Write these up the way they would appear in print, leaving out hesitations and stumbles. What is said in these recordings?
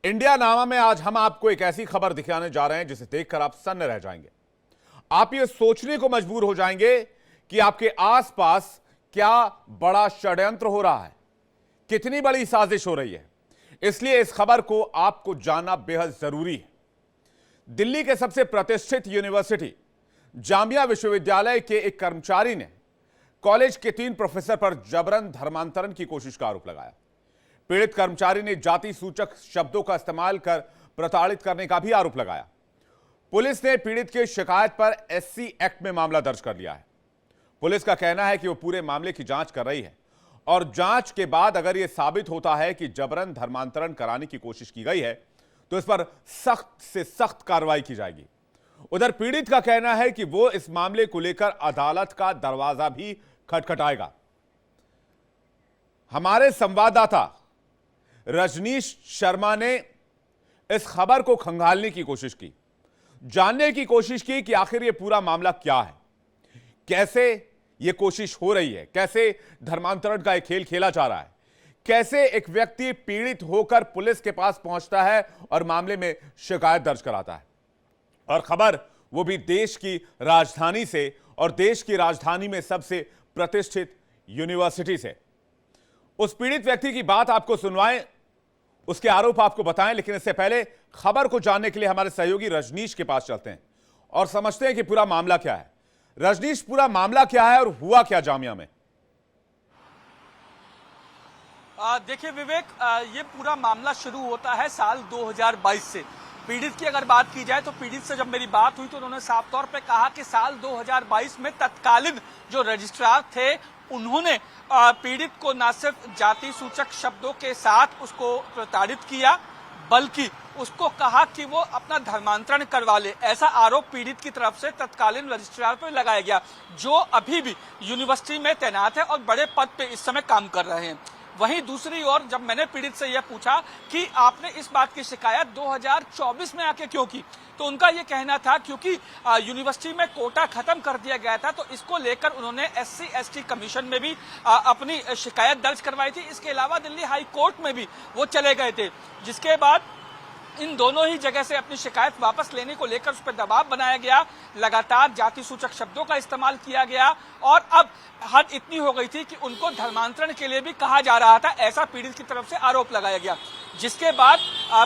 India नामा में आज हम आपको एक ऐसी खबर दिखाने जा रहे हैं जिसे देखकर आप सन्न रह जाएंगे। आप ये सोचने को मजबूर हो जाएंगे कि आपके आसपास क्या बड़ा षड्यंत्र हो रहा है, कितनी बड़ी साजिश हो रही है। इसलिए इस खबर को आपको जानना बेहद जरूरी है। दिल्ली के सबसे प्रतिष्ठित यूनिवर्सिटी जामिया विश्वविद्यालय के एक कर्मचारी ने कॉलेज के 3 प्रोफेसर पर जबरन धर्मांतरण की कोशिश का आरोप लगाया। पीड़ित कर्मचारी ने जाति सूचक शब्दों का इस्तेमाल कर प्रताड़ित करने का भी आरोप लगाया। पुलिस ने पीड़ित की शिकायत पर एससी एक्ट में मामला दर्ज कर लिया है। पुलिस का कहना है कि वो पूरे मामले की जांच कर रही है और जांच के बाद अगर यह साबित होता है कि जबरन धर्मांतरण कराने की कोशिश की गई है तो इस पर सख्त से सख्त कार्रवाई की जाएगी। उधर पीड़ित का कहना है कि वो इस मामले को लेकर अदालत का दरवाजा भी खटखटाएगा। हमारे संवाददाता रजनीश शर्मा ने इस खबर को खंगालने की कोशिश की, जानने की कोशिश की कि आखिर यह पूरा मामला क्या है, कैसे यह कोशिश हो रही है, कैसे धर्मांतरण का एक खेल खेला जा रहा है, कैसे एक व्यक्ति पीड़ित होकर पुलिस के पास पहुंचता है और मामले में शिकायत दर्ज कराता है। और खबर वो भी देश की राजधानी से, और देश की राजधानी में सबसे प्रतिष्ठित यूनिवर्सिटी से। उस पीड़ित व्यक्ति की बात आपको सुनवाएं, उसके आरोप आपको बताएं, लेकिन इससे पहले खबर को जानने के लिए हमारे सहयोगी रजनीश के पास चलते हैं और समझते हैं कि पूरा मामला क्या है। रजनीश, पूरा मामला क्या है और हुआ क्या जामिया में? देखिए विवेक, ये पूरा मामला शुरू होता है साल 2022 से। पीड़ित की अगर बात की जाए तो पीड़ित से जब मेरी बात हुई तो उन्होंने साफ तौर पे कहा कि साल 2022 में तत्कालीन जो रजिस्ट्रार थे उन्होंने पीड़ित को न सिर्फ जाति सूचक शब्दों के साथ उसको प्रताड़ित किया, बल्कि उसको कहा कि वो अपना धर्मांतरण करवा ले। ऐसा आरोप पीड़ित की तरफ से तत्कालीन रजिस्ट्रार पर लगाया गया, जो अभी भी यूनिवर्सिटी में तैनात है और बड़े पद पे इस समय काम कर रहे हैं। वहीं दूसरी ओर जब मैंने पीड़ित से यह पूछा कि आपने इस बात की शिकायत 2024 में आके क्यों की, तो उनका यह कहना था क्योंकि यूनिवर्सिटी में कोटा खत्म कर दिया गया था, तो इसको लेकर उन्होंने एससी एसटी कमीशन में भी अपनी शिकायत दर्ज करवाई थी। इसके अलावा दिल्ली हाई कोर्ट में भी वो चले गए थे, जिसके बाद इन दोनों ही जगह से अपनी शिकायत वापस लेने को लेकर उस पर दबाव बनाया गया। लगातार जाति सूचक शब्दों का इस्तेमाल किया गया और अब हद इतनी हो गई थी कि उनको धर्मांतरण के लिए भी कहा जा रहा था, ऐसा पीड़ित की तरफ से आरोप लगाया गया। जिसके बाद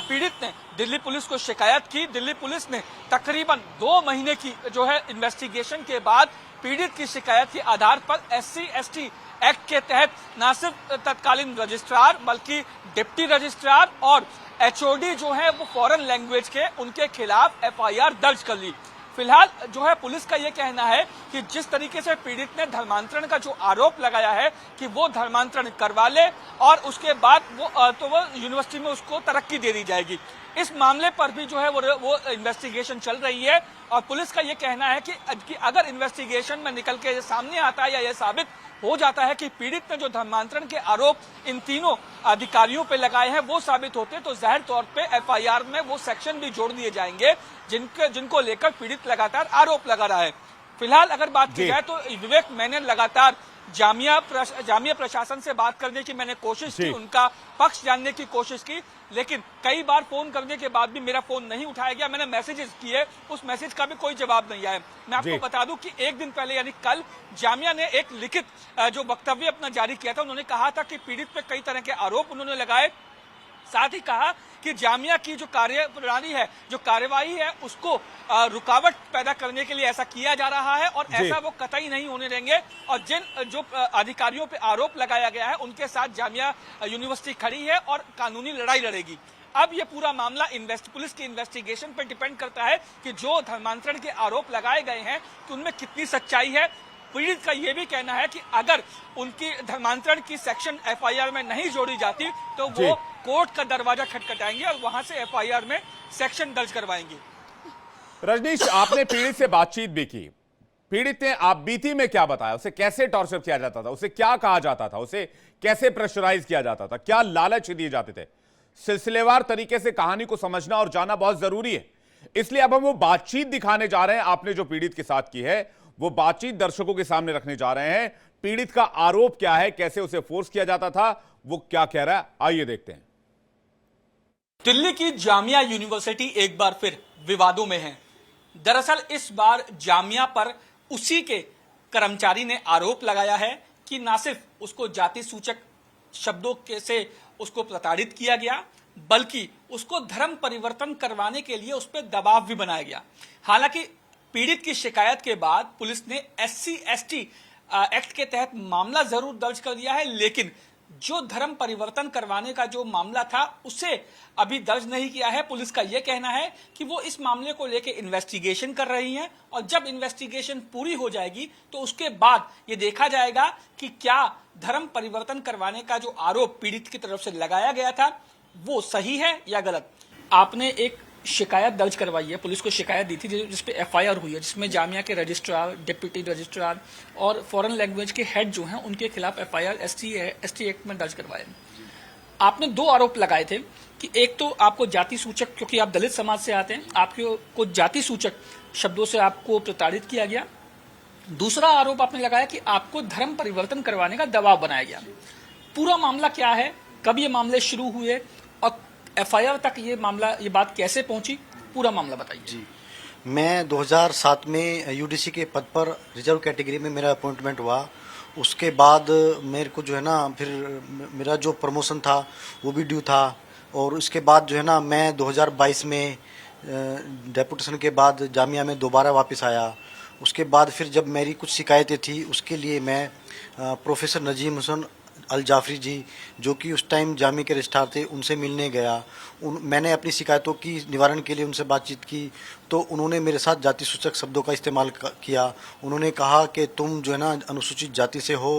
पीड़ित ने दिल्ली पुलिस को शिकायत की। दिल्ली पुलिस ने तकरीबन 2 महीने की जो है इन्वेस्टिगेशन के बाद पीड़ित की शिकायत के आधार पर एससी एसटी एक्ट के तहत न सिर्फ तत्कालीन रजिस्ट्रार बल्कि डिप्टी रजिस्ट्रार और एचओडी जो है वो फॉरेन लैंग्वेज के, उनके खिलाफ एफआईआर दर्ज कर ली। फिलहाल जो है पुलिस का ये कहना है कि जिस तरीके से पीड़ित ने धर्मांतरण का जो आरोप लगाया है कि वो धर्मांतरण करवा ले और उसके बाद वो यूनिवर्सिटी में उसको तरक्की दे दी जाएगी। इस मामले पर भी जो है वो इन्वेस्टिगेशन चल रही है और पुलिस का ये कहना है कि अगर इन्वेस्टिगेशन में निकल के सामने आता है या यह साबित हो जाता है कि पीड़ित ने जो धर्मांतरण के आरोप इन तीनों अधिकारियों पे लगाए हैं वो साबित होते तो जाहिर तौर पे एफआईआर में वो सेक्शन भी जोड़ दिए जाएंगे जिनको लेकर पीड़ित लगातार आरोप लगा रहा है। फिलहाल अगर बात की जाए तो विवेक, मैंने लगातार जामिया प्रशासन से बात करने की मैंने कोशिश की, उनका पक्ष जानने की कोशिश की, लेकिन कई बार फोन करने के बाद भी मेरा फोन नहीं उठाया गया। मैंने मैसेजेस किए, उस मैसेज का भी कोई जवाब नहीं आया। मैं आपको बता दूं कि एक दिन पहले यानी कल जामिया ने एक लिखित जो वक्तव्य अपना जारी किया था। उन्होंने कहा था कि पीड़ित पे कई तरह के आरोप उन्होंने लगाए, साथ ही कहा कि जामिया की जो कार्यप्रणाली है, जो कार्यवाही है, उसको रुकावट पैदा करने के लिए ऐसा किया जा रहा है और ऐसा वो कतई नहीं होने देंगे। और जिन जो अधिकारियों पे आरोप लगाया गया है उनके साथ जामिया यूनिवर्सिटी खड़ी है और कानूनी लड़ाई लड़ेगी। अब ये पूरा मामला पुलिस की इन्वेस्टिगेशन पर डिपेंड करता है कि जो धर्मांतरण के आरोप लगाए गए हैं कि उनमें कितनी सच्चाई है। पीड़ित का यह भी कहना है कि अगर उनकी धर्मांतरण की सेक्शन एफआईआर में नहीं जोड़ी जाती तो वो कोर्ट का दरवाजा खटखटाएंगे और वहां से एफआईआर में सेक्शन दर्ज करवाएंगे। रजनीश, आपने पीड़ित से बातचीत भी की। पीड़ित ने आप बीती में क्या बताया? उसे कैसे टॉर्चर किया जाता था, उसे क्या कहा जाता था, उसे कैसे प्रेशराइज किया जाता था, क्या लालच दिए जाते थे? सिलसिलेवार तरीके से कहानी को समझना और जानना बहुत जरूरी है। इसलिए अब हम वो बातचीत दिखाने जा रहे हैं। आपने जो पीड़ित के साथ की है वो बातचीत दर्शकों के सामने रखने जा रहे हैं। पीड़ित का आरोप क्या है, कैसे उसे फोर्स किया जाता था, वो क्या कह रहा है, आइए देखते हैं। दिल्ली की जामिया यूनिवर्सिटी एक बार फिर विवादों में है। दरअसल इस बार जामिया पर उसी के कर्मचारी ने आरोप लगाया है कि न सिर्फ उसको जाति सूचक शब्दों के से उसको प्रताड़ित किया गया, बल्कि उसको धर्म परिवर्तन करवाने के लिए उस पर दबाव भी बनाया गया। हालांकि पीड़ित की शिकायत के बाद पुलिस ने SC/ST एक्ट के तहत मामला जरूर दर्ज कर दिया है, लेकिन जो धर्म परिवर्तन करवाने का जो मामला था उसे अभी दर्ज नहीं किया है। पुलिस का यह कहना है कि वो इस मामले को लेकर इन्वेस्टिगेशन कर रही हैं और जब इन्वेस्टिगेशन पूरी हो जाएगी तो उसके बाद ये देखा जाएगा कि क्या धर्म परिवर्तन करवाने का जो आरोप पीड़ित की तरफ से लगाया गया था वो सही है या गलत। आपने एक शिकायत दर्ज करवाई है, पुलिस को शिकायत दी थी जिसपे FIR हुई है, जिसमें जामिया के रजिस्ट्रार, डिप्टी रजिस्ट्रार और फॉरेन लैंग्वेज के हेड जो हैं उनके खिलाफ FIR ST एक्ट में दर्ज करवाए। आपने 2 आरोप लगाए थे कि एक तो आपको जाति सूचक, क्योंकि आप दलित समाज से आते हैं, आपको जाति सूचक शब्दों से आपको प्रताड़ित किया गया। दूसरा आरोप आपने लगाया कि आपको धर्म परिवर्तन करवाने का दबाव बनाया गया। पूरा मामला क्या है, कब ये मामले शुरू हुए और FIR तक ये बात कैसे पहुंची, पूरा मामला बताइए। जी, मैं 2007 में UDC के पद पर रिजर्व कैटेगरी में मेरा अपॉइंटमेंट हुआ। उसके बाद मेरे को जो है ना फिर मेरा जो प्रमोशन था वो भी ड्यू था, और उसके बाद जो है ना मैं 2022 में डेपुटेशन के बाद जामिया में दोबारा वापस आया। उसके बाद फिर जब मेरी कुछ शिकायतें थी उसके लिए मैं प्रोफेसर नजीम हुसैन अल जाफरी जी, जो कि उस टाइम जामिया के रजिस्ट्रार थे, उनसे मिलने गया। मैंने अपनी शिकायतों की निवारण के लिए उनसे बातचीत की तो उन्होंने मेरे साथ जाति सूचक शब्दों का इस्तेमाल किया। उन्होंने कहा कि तुम जो है ना अनुसूचित जाति से हो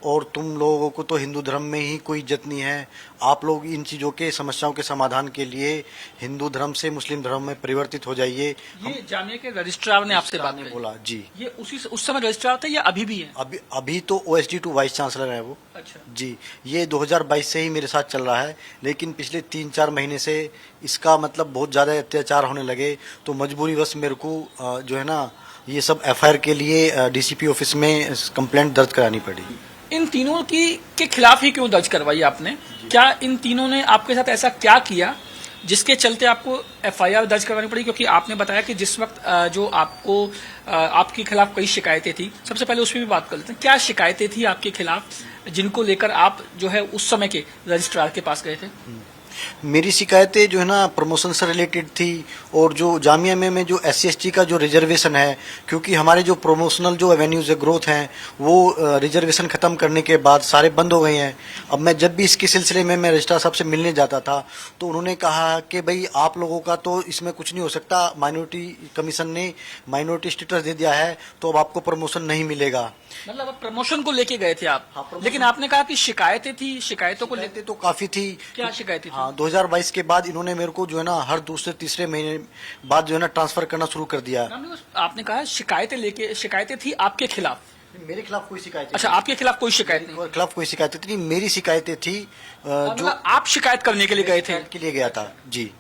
और तुम लोगों को तो हिंदू धर्म में ही कोई इज्जत नहीं है, आप लोग इन चीज़ों के समस्याओं के समाधान के लिए हिंदू धर्म से मुस्लिम धर्म में परिवर्तित हो जाइए। ये जामिया के रजिस्ट्रार ने आपसे बात बोला जी। ये उस समय रजिस्ट्रार थे या अभी भी है? अभी तो OSD टू वाइस चांसलर है वो। अच्छा जी, ये 2022 से ही मेरे साथ चल रहा है, लेकिन पिछले 3-4 महीने से इसका मतलब बहुत ज़्यादा अत्याचार होने लगे, तो मजबूरीवश मेरे को जो है ना ये सब FIR के लिए DCP ऑफिस में कंप्लेंट दर्ज करानी पड़ी। इन तीनों के खिलाफ ही क्यों दर्ज करवाई आपने? क्या इन तीनों ने आपके साथ ऐसा क्या किया जिसके चलते आपको FIR दर्ज करवानी पड़ी? क्योंकि आपने बताया कि जिस वक्त जो आपके खिलाफ कई शिकायतें थी, सबसे पहले उस पर भी बात कर लेते हैं। क्या शिकायतें थी आपके खिलाफ जिनको लेकर आप जो है उस समय के रजिस्ट्रार के पास गए थे? मेरी शिकायतें जो है ना प्रमोशन से रिलेटेड थी, और जो जामिया में जो SC/ST का जो रिजर्वेशन है, क्योंकि हमारे जो प्रमोशनल जो एवेन्यूज ग्रोथ हैं वो रिजर्वेशन ख़त्म करने के बाद सारे बंद हो गए हैं। अब मैं जब भी इसके सिलसिले में मैं रजिस्ट्रार साहब से मिलने जाता था तो उन्होंने कहा कि भाई आप लोगों का तो इसमें कुछ नहीं हो सकता, माइनॉरिटी कमीशन ने माइनॉरिटी स्टेटस दे दिया है तो अब आपको प्रमोशन नहीं मिलेगा। मतलब अब प्रमोशन को लेके गए थे आप? हाँ, लेकिन आपने कहा कि शिकायतें थी, शिकायतों को लेते तो काफ़ी थी। क्या शिकायतें थी? हाँ, 2022 के बाद इन्होंने मेरे को जो है ना हर दूसरे-तीसरे महीने बाद जो है ना ट्रांसफर करना शुरू कर दिया। आपने कहा शिकायतें थी आपके खिलाफ? मेरे खिलाफ कोई शिकायत? अच्छा, आपके खिलाफ कोई शिकायत नहीं? खिलाफ कोई शिकायत नहीं, मेरी शिकायतें थी जो आप शिकायत करने के लिए गए थे? के लिए गया था जी।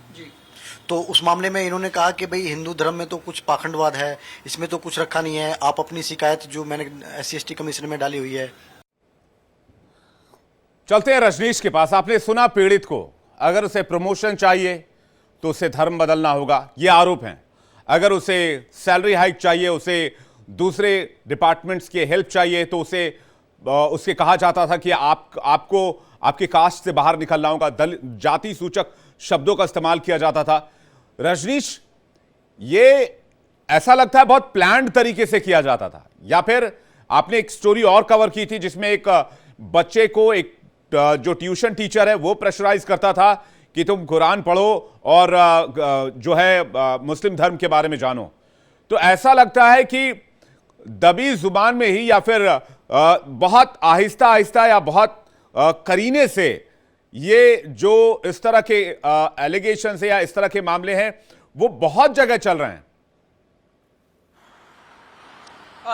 तो उस मामले में इन्होंने कहा कि भाई हिंदू धर्म में तो कुछ पाखंडवाद है, इसमें तो कुछ रखा नहीं है, आप अपनी शिकायत जो मैंने SC/ST कमीशन में डाली हुई है। चलते हैं रजनीश के पास। आपने सुना पीड़ित को, अगर उसे प्रमोशन चाहिए तो उसे धर्म बदलना होगा, ये आरोप हैं। अगर उसे सैलरी हाइक चाहिए, उसे दूसरे डिपार्टमेंट्स की हेल्प चाहिए तो उसके कहा जाता था कि आपको आपकी कास्ट से बाहर निकलना होगा, जाति सूचक शब्दों का इस्तेमाल किया जाता था। रजनीश, ये ऐसा लगता है बहुत प्लान्ड तरीके से किया जाता था, या फिर आपने एक स्टोरी और कवर की थी जिसमें एक बच्चे को एक जो ट्यूशन टीचर है वो प्रेशराइज करता था कि तुम कुरान पढ़ो और जो है मुस्लिम धर्म के बारे में जानो। तो ऐसा लगता है कि दबी जुबान में ही या फिर बहुत आहिस्ता आहिस्ता या बहुत करीने से ये जो इस तरह के एलिगेशन है या इस तरह के मामले हैं वो बहुत जगह चल रहे हैं।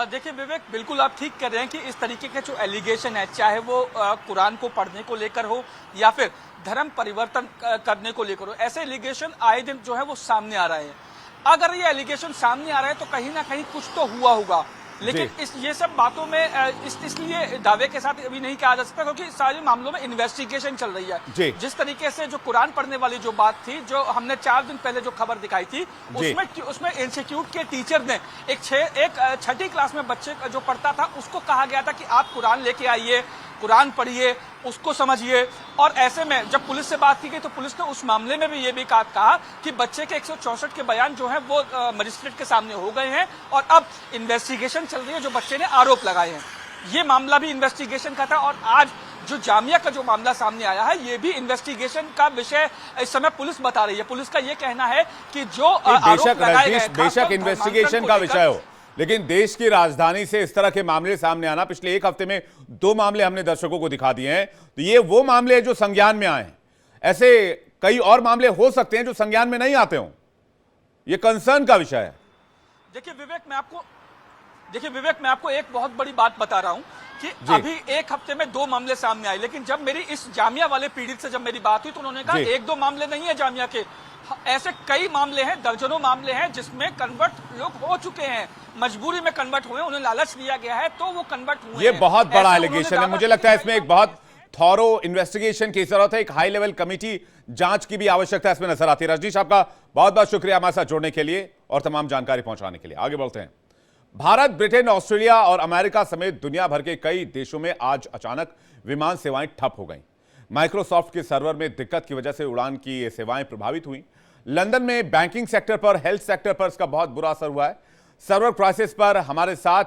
देखिए विवेक, बिल्कुल आप ठीक कर रहे हैं कि इस तरीके के जो एलिगेशन है, चाहे वो कुरान को पढ़ने को लेकर हो या फिर धर्म परिवर्तन करने को लेकर हो, ऐसे एलिगेशन आए दिन जो है वो सामने आ रहे हैं। अगर ये एलिगेशन सामने आ रहे हैं तो कहीं ना कहीं कुछ तो हुआ होगा। लेकिन ये सब बातों में इसलिए दावे के साथ अभी नहीं कहा जा सकता क्योंकि सारे मामलों में इन्वेस्टिगेशन चल रही है। जिस तरीके से जो कुरान पढ़ने वाली जो बात थी, जो हमने 4 दिन पहले जो खबर दिखाई थी, उसमें इंस्टीट्यूट के टीचर ने एक 6ठी क्लास में बच्चे जो पढ़ता था उसको कहा गया था कि आप कुरान लेके आइए, कुरान पढ़िए, उसको समझिए। और ऐसे में जब पुलिस से बात की गई तो पुलिस ने उस मामले में भी ये भी कहा कि बच्चे के 164 के बयान जो है वो मजिस्ट्रेट के सामने हो गए हैं और अब इन्वेस्टिगेशन चल रही है जो बच्चे ने आरोप लगाए हैं। ये मामला भी इन्वेस्टिगेशन का था और आज जो जामिया का जो मामला सामने आया है ये भी इन्वेस्टिगेशन का विषय इस समय पुलिस बता रही है। पुलिस का ये कहना है कि जो आरोप लगाए गए, बेशक इन्वेस्टिगेशन का विषय हो, लेकिन देश की राजधानी से इस तरह के मामले सामने आना, पिछले एक हफ्ते में 2 मामले हमने दर्शकों को दिखा दिए हैं, तो ये वो मामले हैं जो संज्ञान में आए हैं। ऐसे कई और मामले हो सकते हैं जो संज्ञान में नहीं आते हों। ये कंसर्न का विषय है। देखिए विवेक, मैं आपको एक बहुत बड़ी बात बता रहा हूं कि अभी एक हफ्ते में 2 मामले सामने आए, लेकिन जब मेरी इस जामिया वाले पीड़ित से जब मेरी बात हुई तो उन्होंने कहा 1-2 मामले नहीं है जामिया के, ऐसे कई मामले हैं, दर्जनों मामले हैं जिसमें कन्वर्ट लोग हो चुके हैं, मजबूरी में कन्वर्ट हुए, उन्हें लालच दिया गया है तो वो कन्वर्ट हुए। ये बहुत बड़ा एलिगेशन है। मुझे लगता है इसमें एक बहुत थॉरो इन्वेस्टिगेशन की जरूरत है, एक हाई लेवल कमेटी जांच की भी आवश्यकता इसमें नजर आती है। रजनीश, आपका बहुत बहुत शुक्रिया हमारे साथ जुड़ने के लिए और तमाम जानकारी पहुंचाने के लिए। आगे बढ़ते हैं। भारत, ब्रिटेन, ऑस्ट्रेलिया और अमेरिका समेत दुनिया भर के कई देशों में आज अचानक विमान सेवाएं ठप हो गई। माइक्रोसॉफ्ट के सर्वर में दिक्कत की वजह से उड़ान की ये सेवाएं प्रभावित हुई। लंदन में बैंकिंग सेक्टर पर, हेल्थ सेक्टर पर इसका बहुत बुरा असर हुआ है। सर्वर क्राइसिस पर हमारे साथ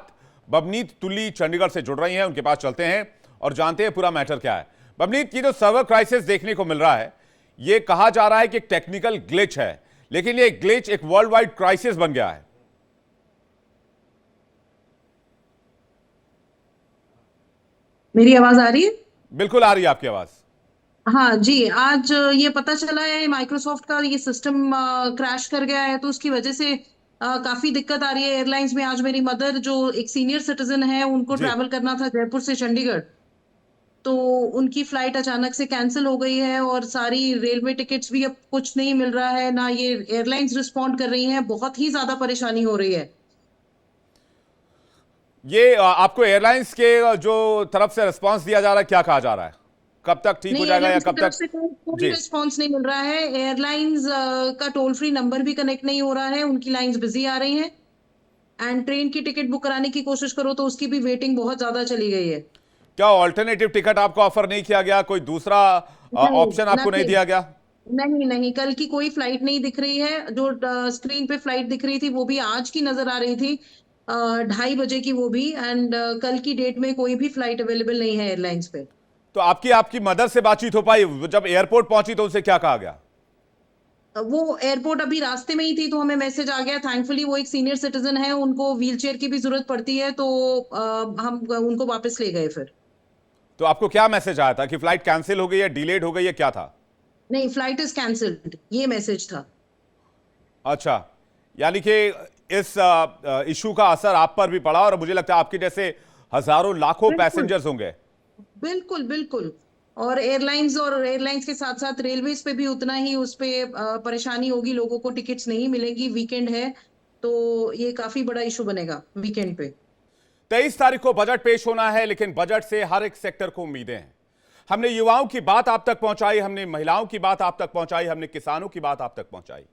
बबनीत तुली चंडीगढ़ से जुड़ रही हैं, उनके पास चलते हैं और जानते हैं पूरा मैटर क्या है। बबनीत, ये जो सर्वर क्राइसिस देखने को मिल रहा है, ये कहा जा रहा है कि एक टेक्निकल ग्लिच है, लेकिन ये ग्लिच एक वर्ल्ड वाइड क्राइसिस बन गया है। मेरी आवाज आ रही है? बिल्कुल आ रही है आपकी आवाज। हाँ जी, आज ये पता चला है माइक्रोसॉफ्ट का ये सिस्टम क्रैश कर गया है, तो उसकी वजह से काफी दिक्कत आ रही है एयरलाइंस में। आज मेरी मदर जो एक सीनियर सिटीजन है, उनको ट्रैवल करना था जयपुर से चंडीगढ़, तो उनकी फ्लाइट अचानक से कैंसिल हो गई है और सारी रेलवे टिकट्स भी अब कुछ नहीं मिल रहा है, ना ये एयरलाइंस रिस्पॉन्ड कर रही हैं, बहुत ही ज्यादा परेशानी हो रही है। ये आपको एयरलाइंस के जो तरफ से रिस्पांस दिया जा रहा है, क्या कहा जा रहा है, कब तक ठीक हो जाएगा या कब तक? कोई रिस्पांस नहीं मिल रहा है। एयरलाइंस का टोल फ्री नंबर भी कनेक्ट नहीं हो रहा है, उनकी लाइंस बिजी आ रही हैं, एंड ट्रेन की टिकट बुक कराने की कोशिश करो तो उसकी भी वेटिंग बहुत ज्यादा चली गई है। क्या ऑल्टरनेटिव टिकट आपको ऑफर नहीं किया गया? कोई दूसरा ऑप्शन आपको नहीं दिया गया? नहीं, कल की कोई फ्लाइट नहीं दिख रही है। जो स्क्रीन पे फ्लाइट दिख रही थी वो भी आज की नजर आ रही थी, 2:30 बजे की वो भी, एंड कल की डेट में कोई भी फ्लाइट अवेलेबल नहीं है एयरलाइंस पे। तो आपकी मदर से बातचीत हो पाई? जब एयरपोर्ट पहुंची तो उनसे क्या कहा गया? वो एयरपोर्ट अभी रास्ते में ही थी तो हमें मैसेज आ गया। थैंकफुली वो एक सीनियर सिटीजन है, उनको व्हीलचेयर की भी जरूरत पड़ती है, तो हम उनको वापस ले गए। फिर तो आपको क्या मैसेज आया था कि फ्लाइट कैंसिल हो गई है, डिलेड हो गई है, क्या था? नहीं, फ्लाइट इज कैंसिल्ड, ये मैसेज था। अच्छा, यानी कि इस इशू का असर आप पर भी पड़ा और मुझे लगता है आपके जैसे हजारों लाखों पैसेंजर्स होंगे। बिल्कुल। और एयरलाइंस के साथ साथ रेलवेज पे भी उतना ही उस पे परेशानी होगी, लोगों को टिकट्स नहीं मिलेंगी। वीकेंड है तो ये काफी बड़ा इशू बनेगा वीकेंड पे। 23 तारीख को बजट पेश होना है, लेकिन बजट से हर एक सेक्टर को उम्मीदें हैं। हमने युवाओं की बात आप तक पहुंचाई, हमने महिलाओं की बात आप तक पहुंचाई, हमने किसानों की बात आप तक पहुंचाई,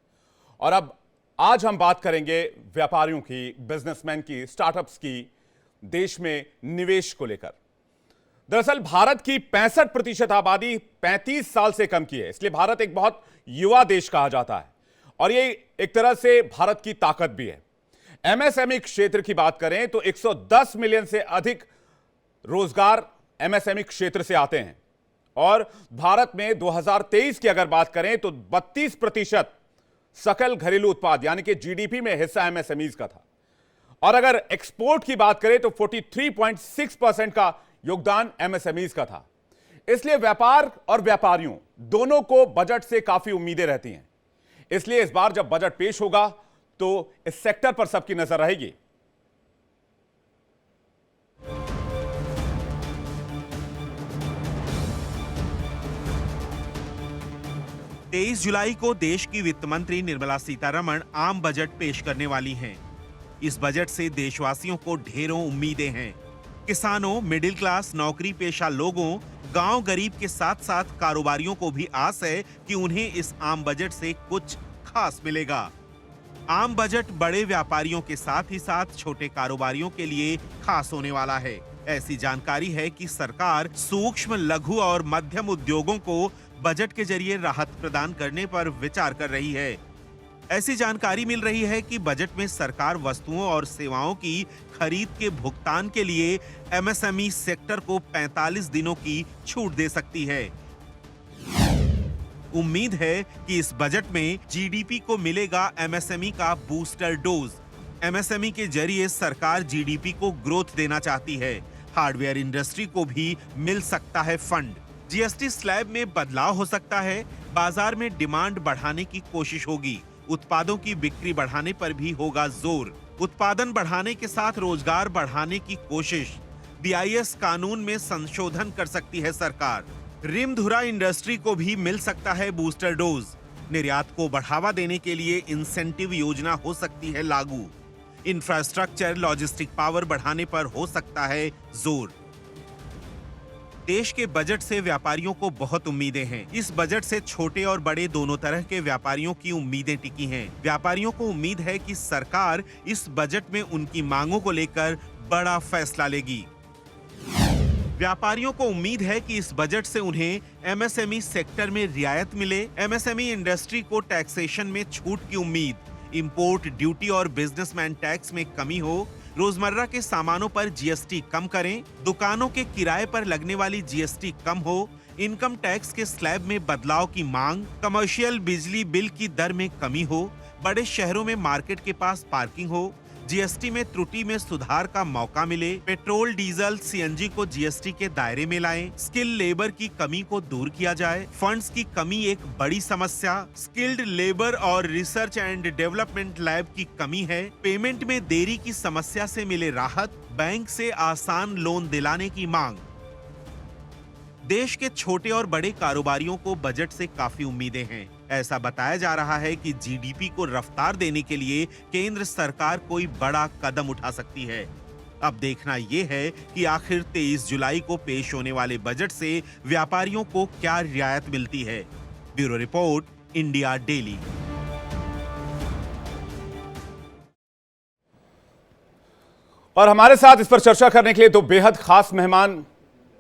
और अब आज हम बात करेंगे व्यापारियों की, बिजनेसमैन की, स्टार्टअप्स की, देश में निवेश को लेकर। दरअसल भारत की 65% आबादी 35 साल से कम की है, इसलिए भारत एक बहुत युवा देश कहा जाता है और ये एक तरह से भारत की ताकत भी है। एमएसएमई क्षेत्र की बात करें तो 110 मिलियन से अधिक रोजगार एमएसएमई क्षेत्र से आते हैं और भारत में 2023 की अगर बात करें तो 32% सकल घरेलू उत्पाद यानी कि जीडीपी में हिस्सा एमएसएमईज का था, और अगर एक्सपोर्ट की बात करें तो 43.6% का योगदान एमएसएमईज का था। इसलिए व्यापार और व्यापारियों दोनों को बजट से काफी उम्मीदें रहती हैं। इसलिए इस बार जब बजट पेश होगा तो इस सेक्टर पर सबकी नजर रहेगी। तेईस जुलाई को देश की वित्त मंत्री निर्मला सीतारमण आम बजट पेश करने वाली हैं। इस बजट से देशवासियों को ढेरों उम्मीदें हैं। किसानों, मिडिल क्लास, नौकरी पेशा लोगों, गांव गरीब के साथ साथ कारोबारियों को भी आस है कि उन्हें इस आम बजट से कुछ खास मिलेगा। आम बजट बड़े व्यापारियों के साथ ही साथ छोटे कारोबारियों के लिए खास होने वाला है। ऐसी जानकारी है कि सरकार सूक्ष्म, लघु और मध्यम उद्योगों को बजट के जरिए राहत प्रदान करने पर विचार कर रही है। ऐसी जानकारी मिल रही है कि बजट में सरकार वस्तुओं और सेवाओं की खरीद के भुगतान के लिए एमएसएमई सेक्टर को 45 दिनों की छूट दे सकती है। उम्मीद है कि इस बजट में जीडीपी को मिलेगा एमएसएमई का बूस्टर डोज। एमएसएमई के जरिए सरकार जीडीपी को ग्रोथ देना चाहती है। हार्डवेयर इंडस्ट्री को भी मिल सकता है फंड। जीएसटी स्लैब में बदलाव हो सकता है। बाजार में डिमांड बढ़ाने की कोशिश होगी। उत्पादों की बिक्री बढ़ाने पर भी होगा जोर। उत्पादन बढ़ाने के साथ रोजगार बढ़ाने की कोशिश। बीआईएस कानून में संशोधन कर सकती है सरकार। रिमधुरा इंडस्ट्री को भी मिल सकता है बूस्टर डोज। निर्यात को बढ़ावा देने के लिए इंसेंटिव योजना हो सकती है लागू। इंफ्रास्ट्रक्चर, लॉजिस्टिक पावर बढ़ाने पर हो सकता है जोर। देश के बजट से व्यापारियों को बहुत उम्मीदें हैं। इस बजट से छोटे और बड़े दोनों तरह के व्यापारियों की उम्मीदें टिकी हैं। व्यापारियों को उम्मीद है कि सरकार इस बजट में उनकी मांगों को लेकर बड़ा फैसला लेगी। व्यापारियों को उम्मीद है कि इस बजट से उन्हें एमएसएमई सेक्टर में रियायत मिले। एमएसएमई इंडस्ट्री को टैक्सेशन में छूट की उम्मीद। इंपोर्ट ड्यूटी और बिजनेसमैन टैक्स में कमी हो। रोजमर्रा के सामानों पर जीएसटी कम करें। दुकानों के किराए पर लगने वाली जीएसटी कम हो। इनकम टैक्स के स्लैब में बदलाव की मांग। कमर्शियल बिजली बिल की दर में कमी हो। बड़े शहरों में मार्केट के पास पार्किंग हो। जीएसटी में त्रुटि में सुधार का मौका मिले। पेट्रोल, डीजल, सीएनजी को जीएसटी के दायरे में लाएं। स्किल लेबर की कमी को दूर किया जाए। फंड्स की कमी एक बड़ी समस्या। स्किल्ड लेबर और रिसर्च एंड डेवलपमेंट लैब की कमी है। पेमेंट में देरी की समस्या से मिले राहत। बैंक से आसान लोन दिलाने की मांग। देश के छोटे और बड़े कारोबारियों को बजट से काफी उम्मीदें हैं। ऐसा बताया जा रहा है कि जीडीपी को रफ्तार देने के लिए केंद्र सरकार कोई बड़ा कदम उठा सकती है। अब देखना यह है कि आखिर 23 जुलाई को पेश होने वाले बजट से व्यापारियों को क्या रियायत मिलती है। Bureau report, India daily. और हमारे साथ इस पर चर्चा करने के लिए दो बेहद खास मेहमान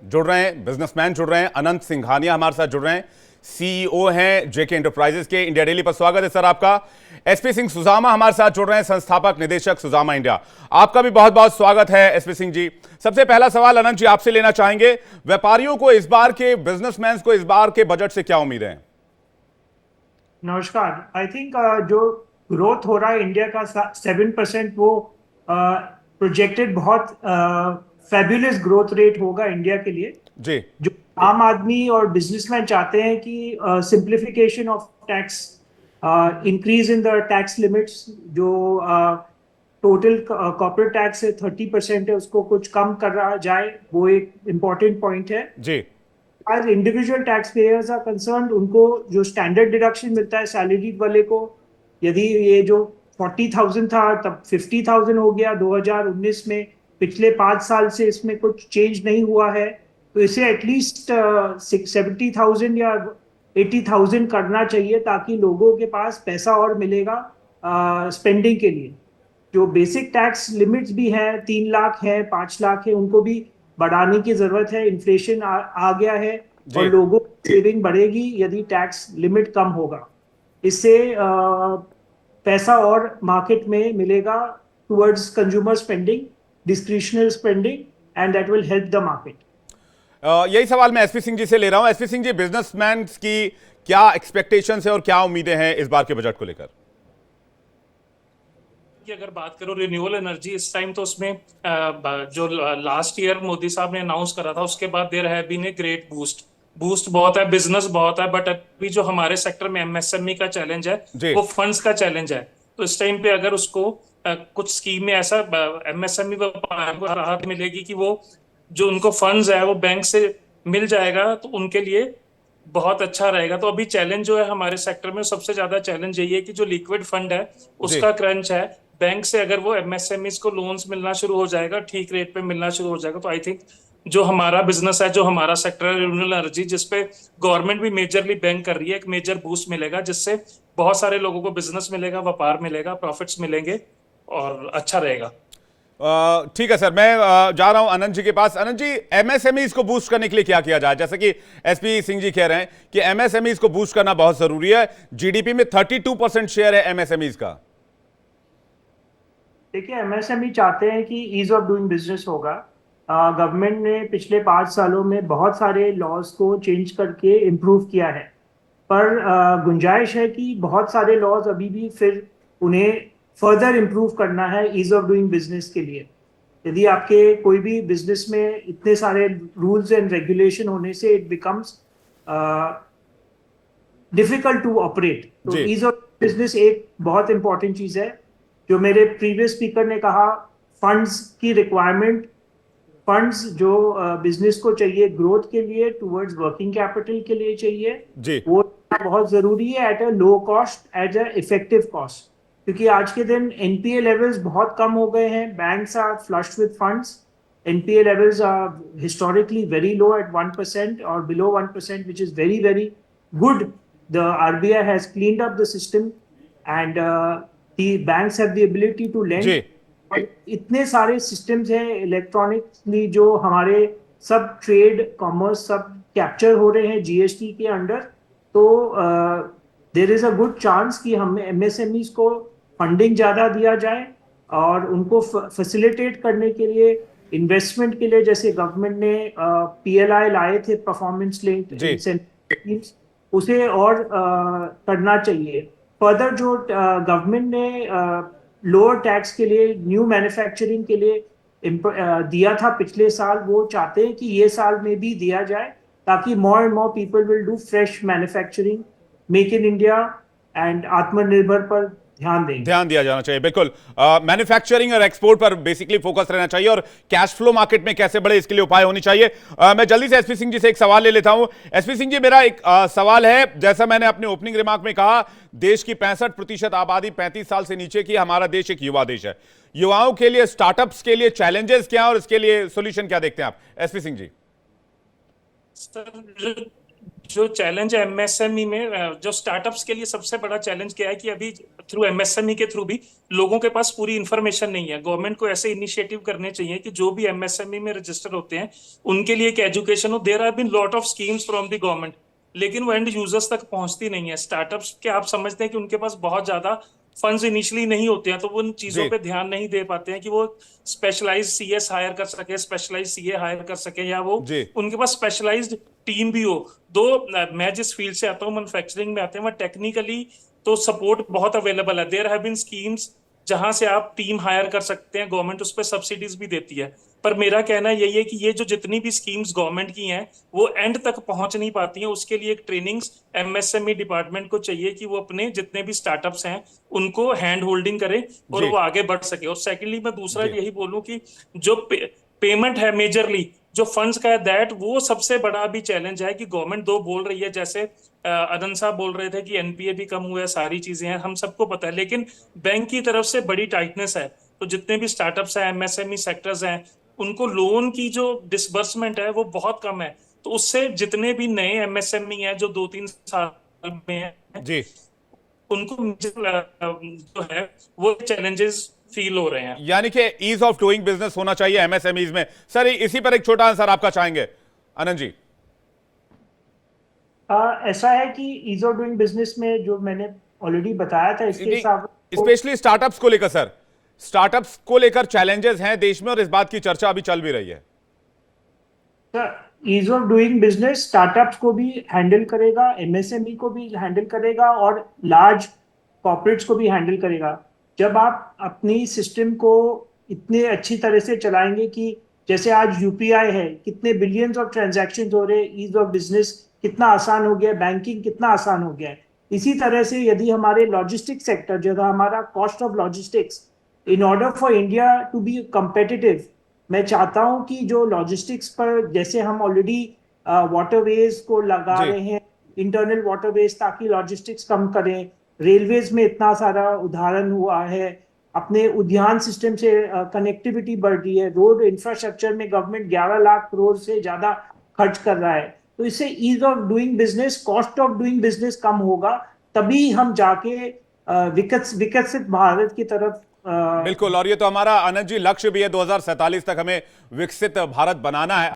जुड़ रहे हैं, बिजनेसमैन जुड़ रहे हैं। अनंत सिंघानिया हमारे साथ जुड़ रहे हैं, सीईओ हैं जेके एंटरप्राइजेस के। इंडिया डेली पर स्वागत है सर आपका। एसपी सिंह सुजामा हमारे साथ जुड़ रहे हैं, संस्थापक निदेशक सुजामा इंडिया। आपका भी बहुत बहुत स्वागत है एसपी सिंह जी। सबसे पहला सवाल अनंत जी आपसे लेना चाहेंगे, व्यापारियों को इस बार के, बिजनेसमैन को इस बार के बजट से क्या उम्मीदें हैं? नमस्कार। आई थिंक जो ग्रोथ हो रहा है इंडिया का 7%, वो प्रोजेक्टेड बहुत फैबुलस ग्रोथ रेट होगा इंडिया के लिए जी। जो आम आदमी और बिजनेसमैन चाहते हैं कि simplification of tax, increase in the tax limits, जो टोटल कॉर्पोरेट टैक्स है 30% है, उसको कुछ कम करा जाए, वो एक इम्पोर्टेंट पॉइंट है जी। As individual taxpayers are concerned, उनको जो स्टैंडर्ड डिडक्शन मिलता है सैलरी वाले को, यदि ये जो 40,000 था तब 50,000 हो गया 2019 में, पिछले 5 साल से इसमें कुछ चेंज नहीं हुआ है, तो इसे एटलीस्ट 70,000 या 80,000 करना चाहिए ताकि लोगों के पास पैसा और मिलेगा स्पेंडिंग के लिए। जो बेसिक टैक्स लिमिट्स भी हैं, 3 लाख है, 5 लाख है, उनको भी बढ़ाने की जरूरत है। इन्फ्लेशन आ गया है और लोगों की सेविंग बढ़ेगी यदि टैक्स लिमिट कम होगा। इससे पैसा और मार्केट में मिलेगा towards consumer spending, डिस्क्रिशनल spending, and that will help the market. यही सवाल मैं एसपी सिंह जी से ले रहा हूं। एसपी सिंह जी, बिजनेसमैन की क्या एक्सपेक्टेशंस है और क्या उम्मीदें हैं इस बार के बजट को लेकर? कि अगर बात करो रिन्यूएबल एनर्जी, इस टाइम तो उसमें जो लास्ट ईयर मोदी साहब ने अनाउंस करा था, उसके बाद there have been a great boost बहुत है, बिजनेस बहुत है, बट अभी जो हमारे सेक्टर में एमएसएमई का चैलेंज है वो फंड्स का चैलेंज है। तो इस टाइम पे अगर उसको कुछ स्कीम में ऐसा एमएसएमई को राहत मिलेगी कि वो जो उनको फंड्स है वो बैंक से मिल जाएगा, तो उनके लिए बहुत अच्छा रहेगा। तो अभी चैलेंज जो है हमारे सेक्टर में, सबसे ज्यादा चैलेंज यही है कि जो लिक्विड फंड है उसका क्रंच है। बैंक से अगर वो एमएसएमईज को लोन्स मिलना शुरू हो जाएगा, ठीक रेट पे मिलना शुरू हो जाएगा, तो आई थिंक जो हमारा बिजनेस है, जो हमारा सेक्टर है रिन्यूएबल एनर्जी, जिसपे गवर्नमेंट भी मेजरली बैंक कर रही है, एक मेजर बूस्ट मिलेगा, जिससे बहुत सारे लोगों को बिजनेस मिलेगा, व्यापार मिलेगा, प्रॉफिट्स मिलेंगे और अच्छा रहेगा। ठीक है सर, मैं जा रहा हूं अनंत जी के पास। अनंत जी, एमएसएमईज को बूस्ट करने के लिए क्या किया जाए? जैसे कि एसपी सिंह जी कह रहे हैं कि एमएसएमईज को बूस्ट करना बहुत जरूरी है। जीडीपी में 32% शेयर है एमएसएमईज का। देखिए, एमएसएमई चाहते हैं कि ईज ऑफ डूइंग बिजनेस होगा। गवर्नमेंट ने पिछले 5 सालों में बहुत सारे लॉज को चेंज करके इम्प्रूव किया है, पर गुंजाइश है कि बहुत सारे लॉज अभी भी फिर उन्हें फर्दर इम्प्रूव करना है ईज ऑफ डूइंग बिजनेस के लिए। यदि आपके कोई भी बिजनेस में इतने सारे रूल्स एंड रेगुलेशन होने से it becomes difficult to operate, तो जी। ईज ऑफ बिजनेस एक बहुत इंपॉर्टेंट चीज है। जो मेरे प्रीवियस स्पीकर ने कहा, फंड्स की रिक्वायरमेंट, फंड्स जो बिजनेस को चाहिए ग्रोथ के लिए, टुवर्ड्स वर्किंग कैपिटल के लिए चाहिए, जी। वो बहुत जरूरी है at a low cost, at a effective cost. क्योंकि आज के दिन एनपीए लेवल्स बहुत कम हो गए हैं, banks are flushed with funds, NPA levels are historically very low at 1% और below 1%, which is very very good. The RBI has cleaned up the system and the banks have the ability to lend. जी। इतने सारे systems हैं electronically जो हमारे सब trade commerce सब capture हो रहे हैं जीएसटी के अंडर, तो there is a good chance कि हम एमएसएमईज को फंडिंग ज़्यादा दिया जाए और उनको फैसिलिटेट करने के लिए, इन्वेस्टमेंट के लिए, जैसे गवर्नमेंट ने पीएलआई लाए थे, परफॉर्मेंस लिंक्ड इंसेंटिव, उसे और करना चाहिए। फर्दर जो गवर्नमेंट ने लोअर टैक्स के लिए न्यू मैन्युफैक्चरिंग के लिए दिया था पिछले साल, वो चाहते हैं कि ये साल में भी दिया जाए, ताकि more and more people will do fresh manufacturing, make in India and आत्मनिर्भर पर ध्यान दिया जाना चाहिए। बिल्कुल, मैन्युफैक्चरिंग और एक्सपोर्ट पर बेसिकली फोकस रहना चाहिए और कैश फ्लो मार्केट में कैसे बढ़े इसके लिए उपाय होनी चाहिए। मैं जल्दी से एसपी सिंह जी से एक सवाल ले लेता हूं। एसपी सिंह जी, मेरा एक सवाल है, जैसा मैंने अपने ओपनिंग रिमार्क में कहा, देश की 65% आबादी 35 साल से नीचे की, हमारा देश एक युवा देश है। युवाओं के लिए, स्टार्टअप्स के लिए चैलेंजेस क्या और इसके लिए सोल्यूशन क्या देखते हैं आप, एसपी सिंह जी? सर, जो चैलेंज है एमएसएमई में, जो स्टार्टअप्स के लिए सबसे बड़ा चैलेंज क्या है कि अभी थ्रू एमएसएमई के थ्रू भी लोगों के पास पूरी इंफॉर्मेशन नहीं है। गवर्नमेंट को ऐसे इनिशिएटिव करने चाहिए कि जो भी एमएसएमई में रजिस्टर होते हैं उनके लिए एक एजुकेशन हो। There have been lot of schemes from the government, लेकिन वो एंड यूजर्स तक पहुंचती नहीं है। स्टार्टअप्स के आप समझते हैं कि उनके पास बहुत ज्यादा फंड्स इनिशियली नहीं होते हैं, तो वो उन चीजों पे ध्यान नहीं दे पाते हैं कि वो स्पेशलाइज्ड सीएस हायर कर सके, स्पेशलाइज्ड सीए हायर कर सके, या वो उनके पास स्पेशलाइज्ड टीम भी हो। दो, मैं जिस फील्ड से आता हूँ, मैन्युफैक्चरिंग में आते हैं, वहाँ टेक्निकली तो सपोर्ट बहुत अवेलेबल है। देयर हैव बीन स्कीम्स जहां से आप टीम हायर कर सकते हैं, गवर्नमेंट उस पर सब्सिडीज भी देती है। पर मेरा कहना यही है कि ये जो जितनी भी स्कीम्स गवर्नमेंट की हैं वो एंड तक पहुंच नहीं पाती हैं। उसके लिए एक ट्रेनिंग्स एमएसएमई डिपार्टमेंट को चाहिए कि वो अपने जितने भी स्टार्टअप्स हैं उनको हैंड होल्डिंग करे और वो आगे बढ़ सके। और सेकेंडली मैं दूसरा यही बोलूं कि जो पेमेंट है मेजरली, जो फंड्स का है, दैट वो सबसे बड़ा अभी चैलेंज है कि गवर्नमेंट दो बोल रही है, जैसे अनंत साहब बोल रहे थे कि एनपीए भी कम हुआ है, सारी चीजें हैं, हम सबको पता है, लेकिन बैंक की तरफ से बड़ी टाइटनेस है। तो जितने भी स्टार्टअप्स हैं, एमएसएमई सेक्टर्स हैं, उनको लोन की जो डिसबर्समेंट है वो बहुत कम है। तो उससे जितने भी नए एमएसएमई हैं जो 2-3 साल में हैं जी, उनको जो है वो चैलेंजेस फील हो रहे हैं। यानी कि ईज ऑफ डूइंग बिजनेस होना चाहिए एमएसएमईज में। सर, इसी पर एक छोटा आंसर आपका चाहेंगे आनंद जी? ऐसा है कि ईज ऑफ डूइंग बिजनेस में जो मैंने ऑलरेडी बताया था, इसके हिसाब स्पेशली स्टार्टअप्स को लेकर सर, स्टार्टअप्स को लेकर चैलेंजेस हैं देश में और इस बात की चर्चा अभी चल भी रही है। Ease of doing business startups को भी हैंडल करेगा, एमएसएमई को भी हैंडल करेगा और लार्ज कॉर्पोरेट्स को भी हैंडल करेगा। जब आप अपनी सिस्टम को इतने अच्छी तरह से चलाएंगे कि जैसे आज यूपीआई है, कितने बिलियंस ऑफ ट्रांजैक्शन हो रहे हैं, ईज ऑफ बिजनेस कितना आसान हो गया, बैंकिंग कितना आसान हो गया है। इसी तरह से यदि हमारे लॉजिस्टिक सेक्टर, जो हमारा cost of logistics, in order for India to be competitive, मैं चाहता हूं कि जो लॉजिस्टिक्स पर, जैसे हम ऑलरेडी वाटरवेज को लगा रहे हैं, इंटरनल वाटरवेज, ताकि लॉजिस्टिक्स कम करें। रेलवेज में इतना सारा उदाहरण हुआ है, अपने उद्यान सिस्टम से कनेक्टिविटी बढ़ रही है, रोड इंफ्रास्ट्रक्चर में गवर्नमेंट 11 लाख करोड़ से ज्यादा खर्च कर रहा है, तो इससे ease of doing business, cost of doing business कम होगा, तभी हम जाके विकसित भारत की तरफ बिल्कुल। और ये तो हमारा आनंद जी लक्ष्य भी है, 2047 तक हमें विकसित भारत बनाना है।